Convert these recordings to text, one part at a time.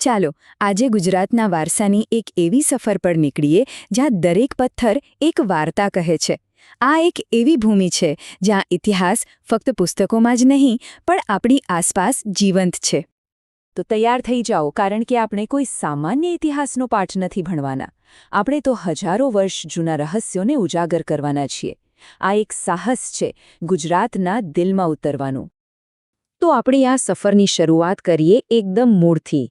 ચાલો આજે ગુજરાતના વારસાની એક એવી સફર પર નીકળીએ જ્યાં દરેક પથ્થર એક વાર્તા કહે છે. આ એક એવી ભૂમિ છે જ્યાં ઇતિહાસ ફક્ત પુસ્તકોમાં જ નહીં પણ આપણી આસપાસ જીવંત છે. તો તૈયાર થઈ જાઓ, કારણ કે આપણે કોઈ સામાન્ય ઇતિહાસનો પાઠ નથી ભણવાના. આપણે તો હજારો વર્ષ જૂના રહસ્યોને ઉજાગર કરવાના છીએ. આ એક સાહસ છે ગુજરાતના દિલમાં ઉતરવાનું. તો આપણે આ સફરની શરૂઆત કરીએ એકદમ મૂળથી.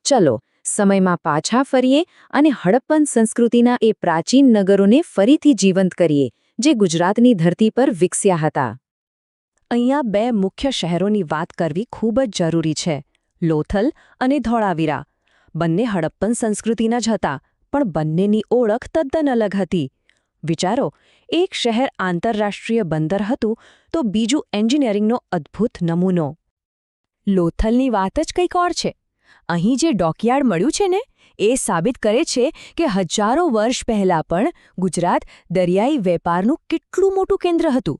ચલો સમયમાં પાછા ફરીએ અને હડપ્પન સંસ્કૃતિના એ પ્રાચીન નગરોને ફરીથી જીવંત કરીએ જે ગુજરાતની ધરતી પર વિકસ્યા હતા. અહીંયા બે મુખ્ય શહેરોની વાત કરવી ખૂબ જ જરૂરી છે, લોથલ અને ધોળાવીરા. બંને હડપ્પન સંસ્કૃતિના જ હતા, પણ બંનેની ઓળખ તદ્દન અલગ હતી. વિચારો, એક શહેર આંતરરાષ્ટ્રીય બંદર હતું તો બીજું એન્જિનિયરિંગનો અદ્ભુત નમૂનો. લોથલની વાત જ કંઈક ઓર છે. અહીં જે ડોકયાર્ડ મળ્યું છે ને, એ સાબિત કરે છે કે હજારો વર્ષ પહેલાં પણ ગુજરાત દરિયાઈ વેપારનું કેટલું મોટું કેન્દ્ર હતું.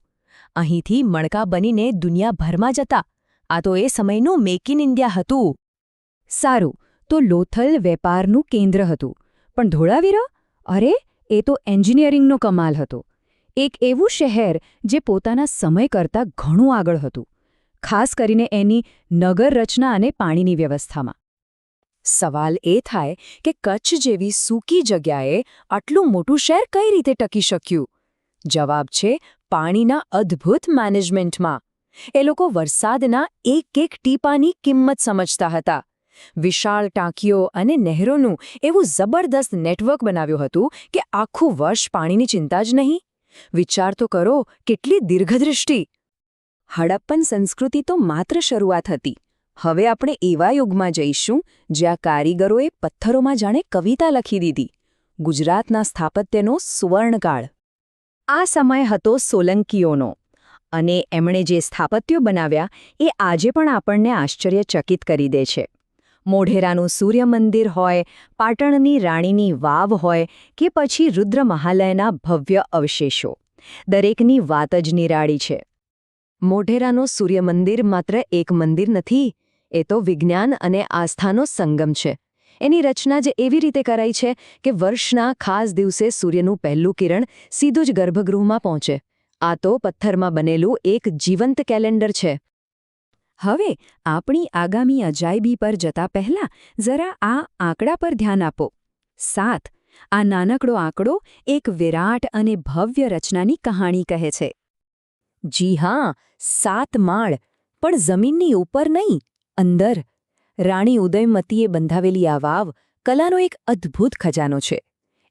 અહીંથી મણકા બનીને દુનિયાભરમાં જતા. આ તો એ સમયનું મેક ઇન ઇન્ડિયા હતું. સારું, તો લોથલ વેપારનું કેન્દ્ર હતું, પણ ધોળાવીરા? અરે, એ તો એન્જિનિયરિંગનો કમાલ હતો. એક એવું શહેર જે પોતાના સમય કરતાં ઘણું આગળ હતું, ખાસ કરીને એની નગર રચના અને પાણીની વ્યવસ્થામાં. સવાલ એ થાય કે કચ્છ જેવી સૂકી જગ્યાએ આટલું મોટું શહેર કઈ રીતે ટકી શક્યું? જવાબ છે પાણીના અદ્ભુત મેનેજમેન્ટમાં. એ લોકો વરસાદના એક ટીપાની કિંમત સમજતા હતા. વિશાળ ટાંકીઓ અને નહેરોનું એવું જબરદસ્ત નેટવર્ક બનાવ્યું હતું કે આખું વર્ષ પાણીની ચિંતા જ નહીં. વિચાર તો કરો, કેટલી દીર્ઘદૃષ્ટિ! હડપ્પન સંસ્કૃતિ તો માત્ર શરૂઆત હતી. હવે આપણે એવા યુગમાં જઈશું જ્યાં કારીગરોએ પથ્થરોમાં જાણે કવિતા લખી દીધી. ગુજરાતના સ્થાપત્યનો સુવર્ણકાળ. આ સમય હતો સોલંકીઓનો, અને એમણે જે સ્થાપત્યો બનાવ્યા એ આજે પણ આપણને આશ્ચર્યચકિત કરી દે છે. મોઢેરાનું સૂર્યમંદિર હોય, પાટણની રાણીની વાવ હોય કે પછી રુદ્ર મહાલયના ભવ્ય અવશેષો, દરેકની વાત જ નિરાળી છે. મોઢેરાનું સૂર્યમંદિર માત્ર એક મંદિર નથી, એ તો વિજ્ઞાન અને આસ્થાનો સંગમ છે. એની રચના જ એવી રીતે કરાઈ છે કે વર્ષના ખાસ દિવસે સૂર્યનું પહેલું કિરણ સીધું જ ગર્ભગૃહમાં પહોંચે. આ તો પથ્થરમાં બનેલું એક જીવંત કેલેન્ડર છે. હવે આપણી આગામી અજાયબી પર જતા પહેલા જરા આ આંકડા પર ધ્યાન આપો. 7. આ નાનકડો આંકડો એક વિરાટ અને ભવ્ય રચનાની કહાણી કહે છે. જી હા, 7 માળ, પણ જમીનની ઉપર નહીં, અંદર. રાણી ઉદયમતીએ બંધાવેલી આ વાવ કલાનો એક અદ્ભુત ખજાનો છે.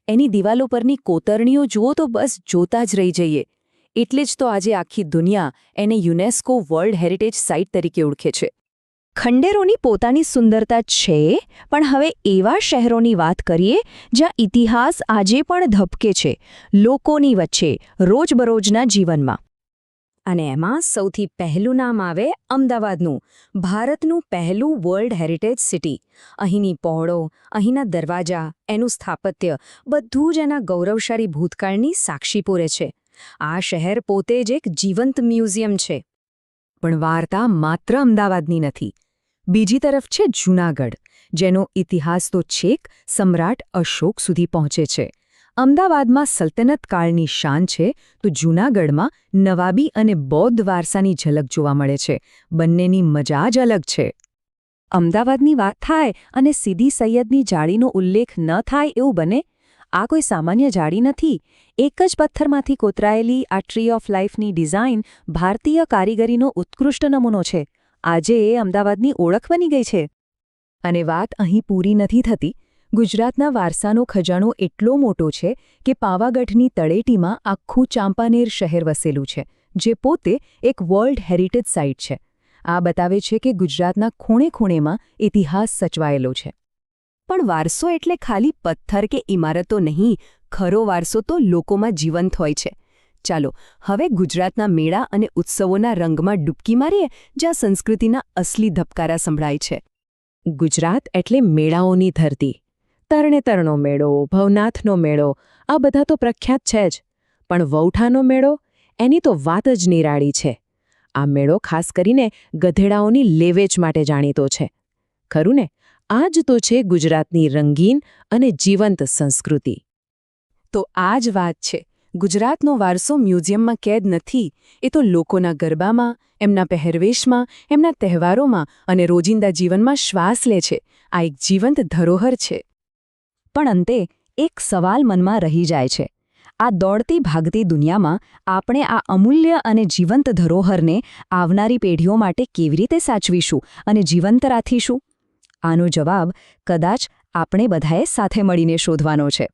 એની દિવાલો પરની કોતરણીઓ જુઓ તો બસ જોતા જ રહી જઈએ. એટલે જ તો આજે આખી દુનિયા એને યુનેસ્કો વર્લ્ડ હેરિટેજ સાઇટ તરીકે ઓળખે છે. ખંડેરોની પોતાની સુંદરતા છે, પણ હવે એવા શહેરોની વાત કરીએ જ્યાં ઇતિહાસ આજે પણ ધબકે છે, લોકોની વચ્ચે, રોજબરોજના જીવનમાં. અને એમાં સૌથી પહેલું નામ આવે અમદાવાદનું, ભારતનું પહેલું વર્લ્ડ હેરિટેજ સિટી. અહીંની પહોળો, અહીંના દરવાજા, એનું સ્થાપત્ય, બધું જ એના ગૌરવશાળી ભૂતકાળની સાક્ષી પૂરે છે. આ શહેર પોતે જ એક જીવંત મ્યુઝિયમ છે. પણ વાર્તા માત્ર અમદાવાદની નથી. બીજી તરફ છે જૂનાગઢ, જેનો ઇતિહાસ તો છેક સમ્રાટ અશોક સુધી પહોંચે છે. અમદાવાદમાં સલ્તનત કાળની શાન છે, તો જૂનાગઢમાં નવાબી અને બૌદ્ધ વારસાની ઝલક જોવા મળે છે. બંનેની મજા જ અલગ છે. અમદાવાદની વાત થાય અને સીદી સૈયદની જાળીનો ઉલ્લેખ ન થાય એવું બને? આ કોઈ સામાન્ય જાળી નથી. એક જ પથ્થરમાંથી કોતરાયેલી આ ટ્રી ઓફ લાઇફની ડિઝાઇન ભારતીય કારીગરીનો ઉત્કૃષ્ટ નમૂનો છે. આજે એ અમદાવાદની ઓળખ બની ગઈ છે. અને વાત અહીં પૂરી નથી થતી. ગુજરાતના વારસાનો ખજાનો એટલો મોટો છે કે પાવાગઢની તળેટીમાં આખું ચાંપાનેર શહેર વસેલું છે, જે પોતે એક વર્લ્ડ હેરિટેજ સાઇટ છે. આ બતાવે છે કે ગુજરાતના ખૂણે ખૂણેમાં ઇતિહાસ સચવાયેલો છે. પણ વારસો એટલે ખાલી પથ્થર કે ઇમારતો નહીં, ખરો વારસો તો લોકોમાં જીવંત હોય છે. ચાલો હવે ગુજરાતના મેળા અને ઉત્સવોના રંગમાં ડૂબકી મારીએ, જ્યાં સંસ્કૃતિના અસલી ધબકારા સંભળાય છે. ગુજરાત એટલે મેળાઓની ધરતી. તરણેતરનો મેળો, ભવનાથનો મેળો, આ બધા તો પ્રખ્યાત છે જ. પણ વૌઠાનો મેળો, એની તો વાત જ નિરાળી છે. આ મેળો ખાસ કરીને ગધેડાઓની લેવેચ માટે જાણીતો છે. ખરું ને? આ જ તો છે ગુજરાતની રંગીન અને જીવંત સંસ્કૃતિ. તો આ જ વાત છે. ગુજરાતનો વારસો મ્યુઝિયમમાં કેદ નથી. એ તો લોકોના ગરબામાં, એમના પહેરવેશમાં, એમના તહેવારોમાં અને રોજિંદા જીવનમાં શ્વાસ લે છે. આ એક જીવંત ધરોહર છે. પણ અંતે એક સવાલ મનમાં રહી જાય છે. આ દોડતી ભાગતી દુનિયામાં આપણે આ અમૂલ્ય અને જીવંત ધરોહરને આવનારી પેઢીઓ માટે કેવી રીતે સાચવીશું અને જીવંત રાખીશું? આનો જવાબ કદાચ આપણે બધાએ સાથે મળીને શોધવાનો છે.